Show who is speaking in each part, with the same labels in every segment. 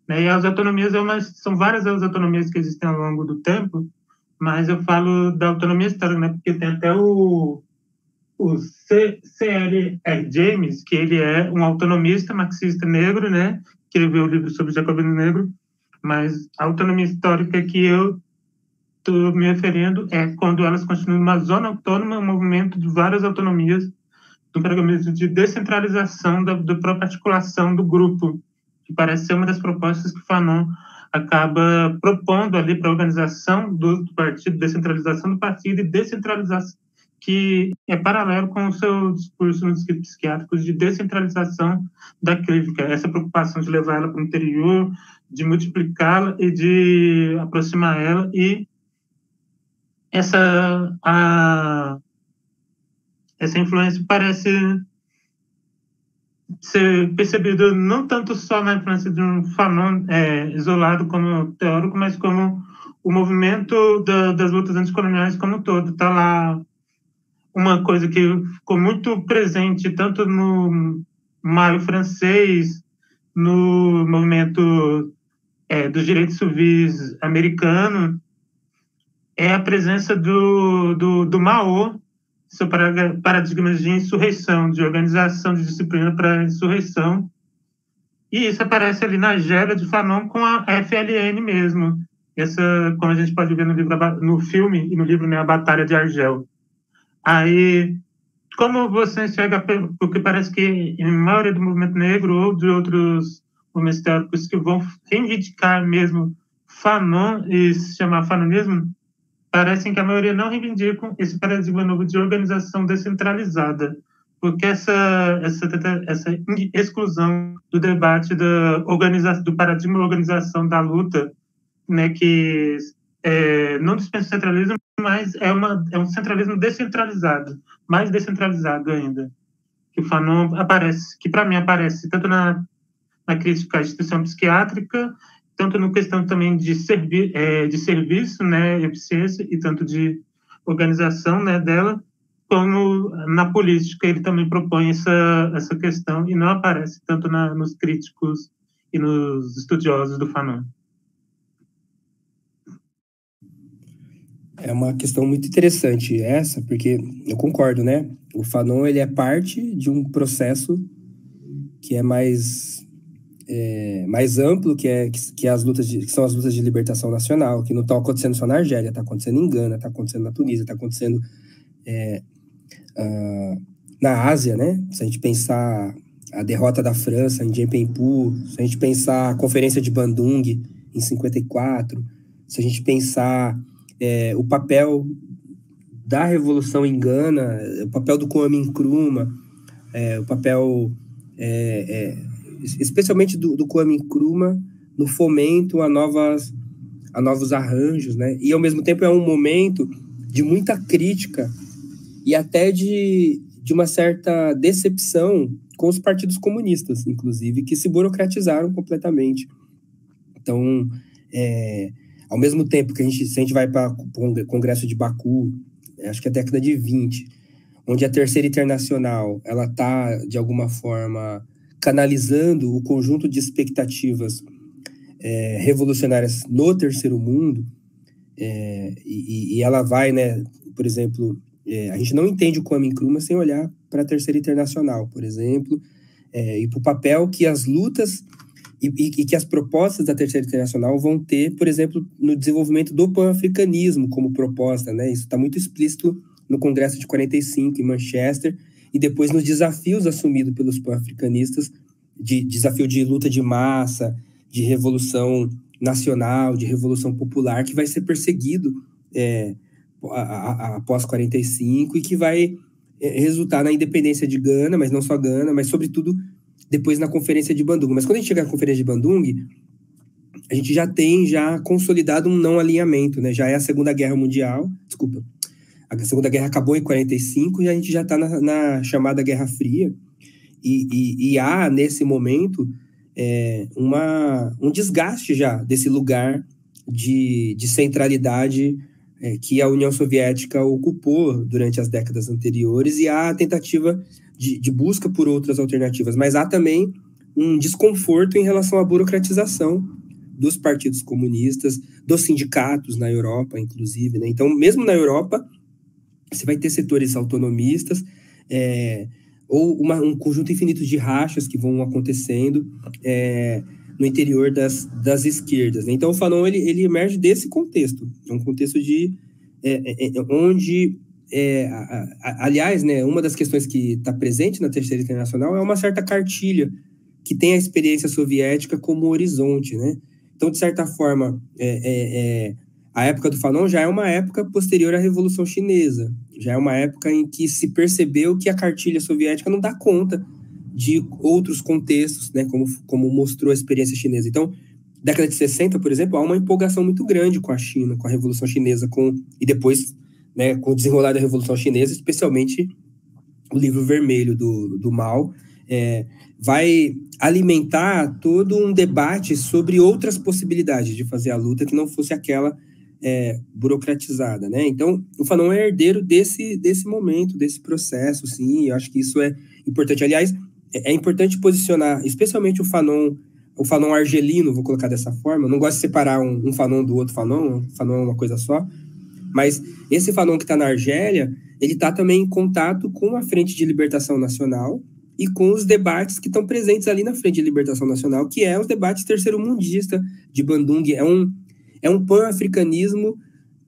Speaker 1: né? E as autonomias são várias as autonomias que existem ao longo do tempo, mas eu falo da autonomia histórica, né? Porque tem até o C.L.R. James, que ele é um autonomista marxista negro, né? Que escreveu o livro sobre o jacobinismo negro, mas a autonomia histórica que eu estou me referindo é quando elas continuam uma zona autônoma, um movimento de várias autonomias, do programa de descentralização da própria articulação do grupo, que parece ser uma das propostas que o Fanon acaba propondo ali para a organização do partido, descentralização do partido e descentralização, que é paralelo com o seu discurso nos escritos psiquiátricos de descentralização da crítica, essa preocupação de levar ela para o interior, de multiplicá-la e de aproximar ela, e essa influência parece ser percebida não tanto só na influência de um Fanon isolado como teórico, mas como o movimento das lutas anticoloniais como um todo. Está lá uma coisa que ficou muito presente tanto no Maio francês, no movimento dos direitos civis americano, é a presença do Mao, seu paradigma de insurreição, de organização de disciplina para insurreição. E isso aparece ali na Gera de Fanon com a FLN mesmo. Essa, como a gente pode ver no livro, no filme e no livro, né, A Batalha de Argel. Aí, como você enxerga, porque parece que em maioria do movimento negro ou de outros movimentos teóricos que vão reivindicar mesmo Fanon e se chamar fanonismo, parecem que a maioria não reivindicam esse paradigma novo de organização descentralizada, porque essa exclusão do debate do paradigma de organização da luta, né, que não dispensa o centralismo, mas é um centralismo descentralizado, mais descentralizado ainda, que o Fanon aparece, que para mim aparece tanto na crítica à instituição psiquiátrica, tanto no questão também de serviço, né, eficiência, e tanto de organização, né, dela, como na política ele também propõe essa questão e não aparece tanto nos críticos e nos estudiosos do Fanon.
Speaker 2: É uma questão muito interessante essa, porque eu concordo, né? O Fanon, ele é parte de um processo que é mais amplo, que as lutas que são as lutas de libertação nacional, que não estão acontecendo só na Argélia, está acontecendo em Gana, está acontecendo na Tunísia, está acontecendo na Ásia, né? Se a gente pensar a derrota da França em Dien Bien Phu, se a gente pensar a Conferência de Bandung em 54, se a gente pensar o papel da Revolução em Gana, o papel do Kwame Nkrumah, o papel especialmente do Kwame Nkrumah no fomento a novos arranjos, né? E ao mesmo tempo é um momento de muita crítica e até de uma certa decepção com os partidos comunistas, inclusive, que se burocratizaram completamente. Então, ao mesmo tempo que se a gente vai para o Congresso de Baku, acho que é a década de 20, onde a Terceira Internacional ela está, de alguma forma, canalizando o conjunto de expectativas revolucionárias no Terceiro Mundo, e ela vai, né, por exemplo, a gente não entende o Kwame Nkrumah sem olhar para a Terceira Internacional, por exemplo, e para o papel que as lutas e que as propostas da Terceira Internacional vão ter, por exemplo, no desenvolvimento do pan-africanismo como proposta, né? Isso está muito explícito no Congresso de 45, em Manchester, e depois nos desafios assumidos pelos pan-africanistas, de desafio de luta de massa, de revolução nacional, de revolução popular, que vai ser perseguido após 45 e que vai resultar na independência de Gana, mas não só Gana, mas sobretudo depois na Conferência de Bandung. Mas quando a gente chega na Conferência de Bandung, a gente já tem consolidado um não alinhamento, né? Já é a Segunda Guerra Mundial, desculpa, a Segunda Guerra acabou em 45 e a gente já está na chamada Guerra Fria, e há, nesse momento, um desgaste já desse lugar de centralidade que a União Soviética ocupou durante as décadas anteriores, e há a tentativa de busca por outras alternativas. Mas há também um desconforto em relação à burocratização dos partidos comunistas, dos sindicatos na Europa, inclusive, né? Então, mesmo na Europa, você vai ter setores autonomistas, ou um conjunto infinito de rachas que vão acontecendo no interior das esquerdas, né? Então, o Fanon, ele emerge desse contexto, um contexto de onde, aliás, né, uma das questões que está presente na Terceira Internacional é uma certa cartilha que tem a experiência soviética como horizonte, né? Então, de certa forma, a época do Fanon já é uma época posterior à Revolução Chinesa, já é uma época em que se percebeu que a cartilha soviética não dá conta de outros contextos, né, como mostrou a experiência chinesa. Então, década de 60, por exemplo, há uma empolgação muito grande com a China, com a Revolução Chinesa, e depois, né, com o desenrolar da Revolução Chinesa, especialmente o livro vermelho do Mao, vai alimentar todo um debate sobre outras possibilidades de fazer a luta que não fosse aquela burocratizada, né? Então, o Fanon é herdeiro desse momento, desse processo, sim, eu acho que isso é importante. Aliás, é importante posicionar, especialmente o Fanon argelino, vou colocar dessa forma. Eu não gosto de separar um Fanon do outro Fanon é uma coisa só, mas esse Fanon que está na Argélia, ele está também em contato com a Frente de Libertação Nacional e com os debates que estão presentes ali na Frente de Libertação Nacional, que é os debates terceiro-mundista de Bandung. É um pan-africanismo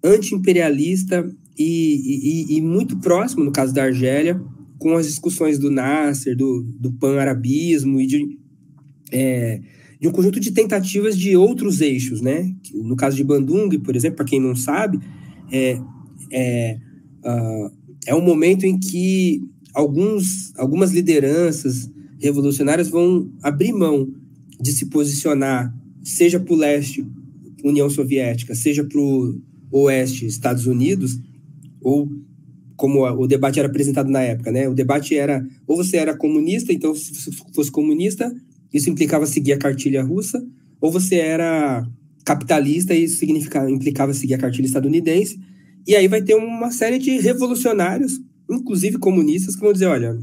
Speaker 2: anti-imperialista e muito próximo, no caso da Argélia, com as discussões do Nasser, do pan-arabismo e de um conjunto de tentativas de outros eixos, né? No caso de Bandung, por exemplo, para quem não sabe, é um momento em que algumas lideranças revolucionárias vão abrir mão de se posicionar, seja para o leste, União Soviética, seja para o oeste, Estados Unidos, ou como o debate era apresentado na época, né? O debate era, ou você era comunista, então se você fosse comunista, isso implicava seguir a cartilha russa, ou você era capitalista e isso implicava seguir a cartilha estadunidense. E aí vai ter uma série de revolucionários, inclusive comunistas, que vão dizer, olha,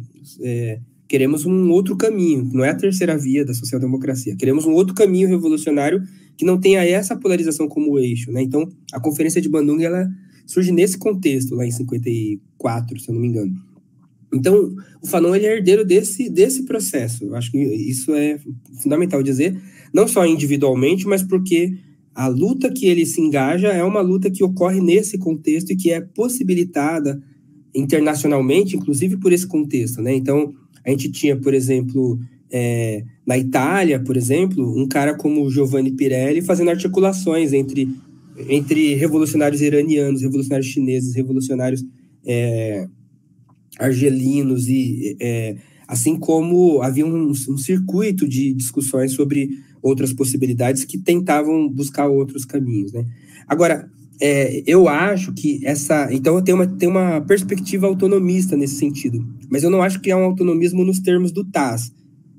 Speaker 2: queremos um outro caminho, não é a terceira via da social-democracia, queremos um outro caminho revolucionário que não tenha essa polarização como eixo, né? Então, a Conferência de Bandung, ela surge nesse contexto, lá em 54, se eu não me engano. Então, o Fanon, ele é herdeiro desse processo. Eu acho que isso é fundamental dizer, não só individualmente, mas porque a luta que ele se engaja é uma luta que ocorre nesse contexto e que é possibilitada internacionalmente, inclusive por esse contexto, né? Então, a gente tinha, por exemplo, na Itália, por exemplo, um cara como Giovanni Pirelli fazendo articulações entre revolucionários iranianos, revolucionários chineses, revolucionários argelinos, e assim como havia um circuito de discussões sobre outras possibilidades que tentavam buscar outros caminhos, né? Agora, eu acho que então tem uma perspectiva autonomista nesse sentido, mas eu não acho que é um autonomismo nos termos do TAS,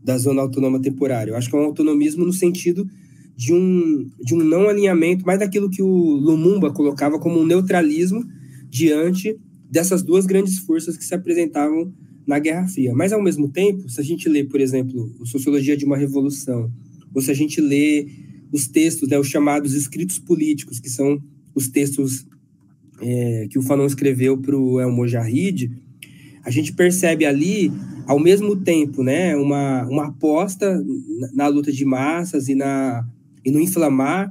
Speaker 2: da Zona Autônoma Temporária. Eu acho que é um autonomismo no sentido de um não alinhamento, mais daquilo que o Lumumba colocava como um neutralismo diante dessas duas grandes forças que se apresentavam na Guerra Fria. Mas, ao mesmo tempo, se a gente lê, por exemplo, Sociologia de uma Revolução, ou se a gente lê os textos, né, os chamados escritos políticos, que são os textos que o Fanon escreveu para o El Mojarrid, a gente percebe ali, ao mesmo tempo, né, uma aposta na luta de massas e no inflamar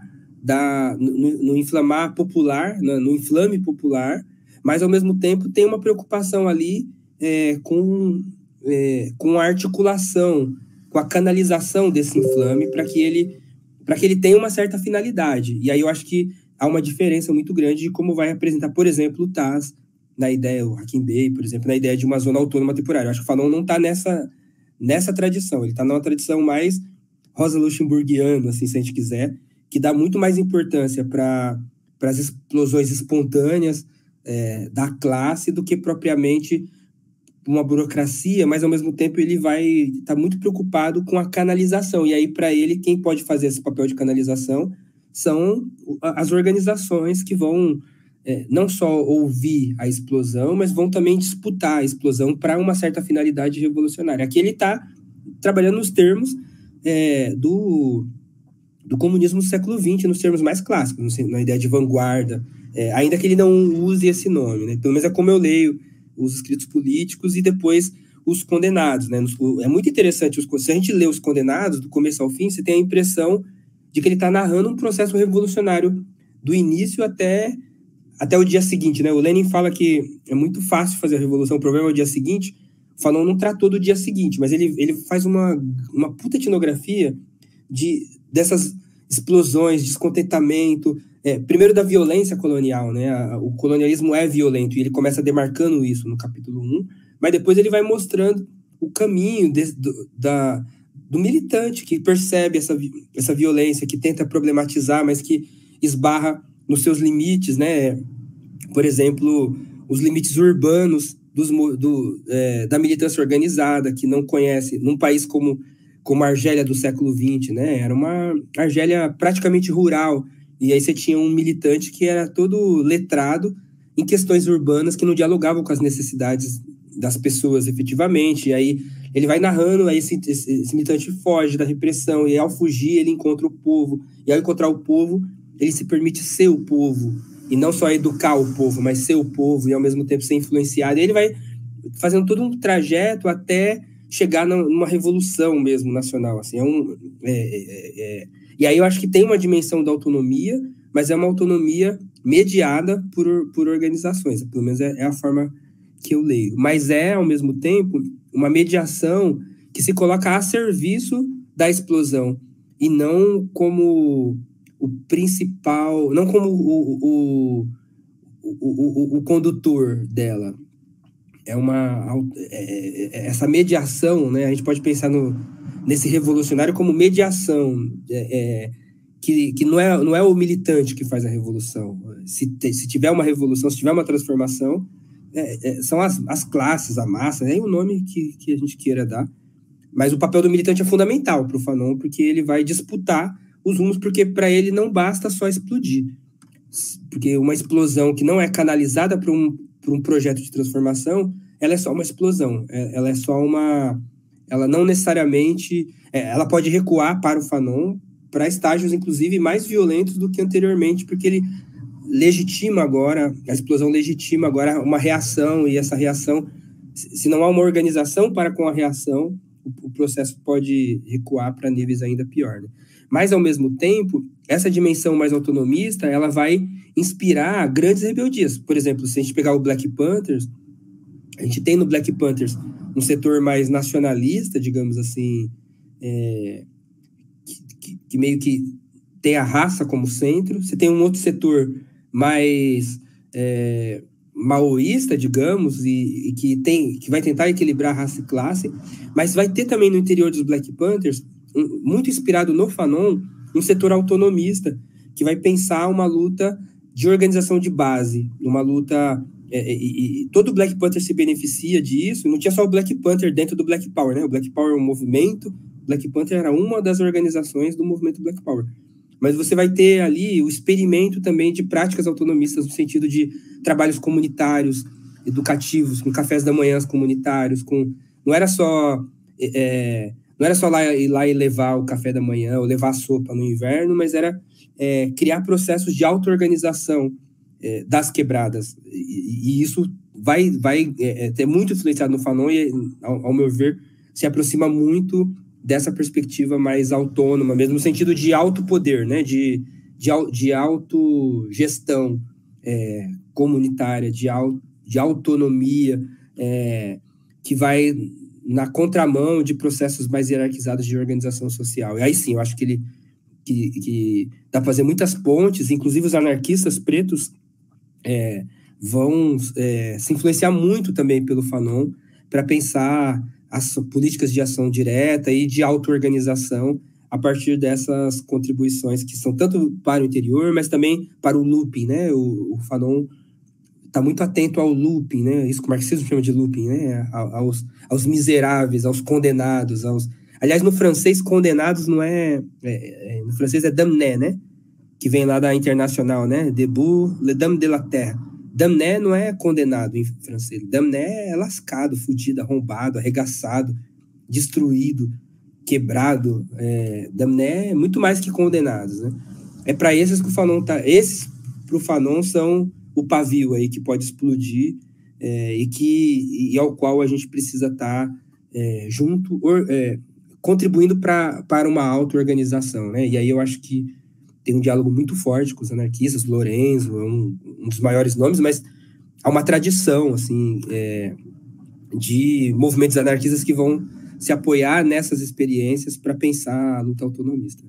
Speaker 2: no inflamar popular, no inflame popular, mas, ao mesmo tempo, tem uma preocupação ali com a articulação, com a canalização desse inflame para que ele tenha uma certa finalidade. E aí eu acho que há uma diferença muito grande de como vai apresentar, por exemplo, o TAS, na ideia, o Hakim Bey, por exemplo, na ideia de uma zona autônoma temporária. Eu acho que o Fanon não está nessa tradição, ele está numa tradição mais Rosa Luxemburgiana, assim, se a gente quiser, que dá muito mais importância para as explosões espontâneas da classe do que propriamente uma burocracia, mas ao mesmo tempo ele vai estar muito preocupado com a canalização. E aí, para ele, quem pode fazer esse papel de canalização são as organizações que vão não só ouvir a explosão, mas vão também disputar a explosão para uma certa finalidade revolucionária. Aqui ele está trabalhando nos termos do comunismo do século XX, nos termos mais clássicos, na ideia de vanguarda, ainda que ele não use esse nome, né? Pelo menos é como eu leio os escritos políticos e depois os condenados, né? É muito interessante, se a gente lê os condenados, do começo ao fim, você tem a impressão de que ele está narrando um processo revolucionário do início até o dia seguinte, né? O Lenin fala que é muito fácil fazer a revolução, o problema é o dia seguinte. O Fanon não tratou do dia seguinte, mas ele faz uma puta etnografia dessas explosões, descontentamento, primeiro da violência colonial, né? O colonialismo é violento, e ele começa demarcando isso no capítulo 1, mas depois ele vai mostrando o caminho do militante que percebe essa violência, que tenta problematizar, mas que esbarra nos seus limites, né? Por exemplo, os limites urbanos da militância organizada, que não conhece, num país como a Argélia do século XX, né? Era uma Argélia praticamente rural, e aí você tinha um militante que era todo letrado em questões urbanas, que não dialogavam com as necessidades das pessoas efetivamente, e aí ele vai narrando, aí esse militante foge da repressão, e ao fugir ele encontra o povo, e ao encontrar o povo, ele se permite ser o povo, e não só educar o povo, mas ser o povo, e ao mesmo tempo ser influenciado, e ele vai fazendo todo um trajeto até chegar numa revolução mesmo nacional, assim, e aí eu acho que tem uma dimensão da autonomia, mas é uma autonomia mediada por organizações, pelo menos é a forma que eu leio, mas ao mesmo tempo, uma mediação que se coloca a serviço da explosão, e não como o principal, não como o condutor dela. Essa mediação, né? A gente pode pensar nesse revolucionário como mediação, que não é o militante que faz a revolução. Se tiver uma revolução, se tiver uma transformação, são as classes, a massa, é o nome que a gente queira dar. Mas o papel do militante é fundamental para o Fanon, porque ele vai disputar os rumos, porque para ele não basta só explodir. Porque uma explosão que não é canalizada para um projeto de transformação, ela é só uma explosão. Ela é só ela não necessariamente... ela pode recuar para o Fanon para estágios, inclusive, mais violentos do que anteriormente, porque ele legitima agora, a explosão legitima agora uma reação, e essa reação, se não há uma organização para com a reação, o processo pode recuar para níveis ainda pior, né? Mas, ao mesmo tempo, essa dimensão mais autonomista, ela vai inspirar grandes rebeldias. Por exemplo, se a gente pegar o Black Panthers, a gente tem no Black Panthers um setor mais nacionalista, digamos assim, que meio que tem a raça como centro. Você tem um outro setor mais maoísta, digamos, e que vai tentar equilibrar raça e classe, mas vai ter também no interior dos Black Panthers, muito inspirado no Fanon, um setor autonomista, que vai pensar uma luta de organização de base, uma luta... e todo o Black Panther se beneficia disso. Não tinha só o Black Panther dentro do Black Power, né? O Black Power é um movimento, o Black Panther era uma das organizações do movimento Black Power. Mas você vai ter ali o experimento também de práticas autonomistas, no sentido de trabalhos comunitários, educativos, com cafés da manhã comunitários, não era só ir lá e levar o café da manhã ou levar a sopa no inverno, mas era criar processos de auto-organização das quebradas. E isso vai ter muito influenciado no Fanon e, ao meu ver, se aproxima muito dessa perspectiva mais autônoma, mesmo no sentido de autopoder, né? de autogestão comunitária, de autonomia, que vai na contramão de processos mais hierarquizados de organização social. E aí sim, eu acho que dá para fazer muitas pontes, inclusive os anarquistas pretos vão se influenciar muito também pelo Fanon para pensar as políticas de ação direta e de auto-organização a partir dessas contribuições que são tanto para o interior, mas também para o looping, né? O Fanon está muito atento ao looping, né? Isso que o marxismo chama de looping, né? Aos miseráveis, aos condenados, Aliás, no francês, condenados não no francês é damné, né? Que vem lá da Internacional, né? Debout, les dames de la terre. Damné não é condenado em francês. Damné é lascado, fudido, arrombado, arregaçado, destruído. quebrado, Damné é muito mais que condenados, né? É para esses que o Fanon tá... Esses, para o Fanon, são o pavio aí que pode explodir e ao qual a gente precisa estar junto, contribuindo para uma auto-organização, né? E aí eu acho que tem um diálogo muito forte com os anarquistas. Lourenço é um dos maiores nomes, mas há uma tradição, assim, de movimentos anarquistas que vão se apoiar nessas experiências para pensar a luta autonomista.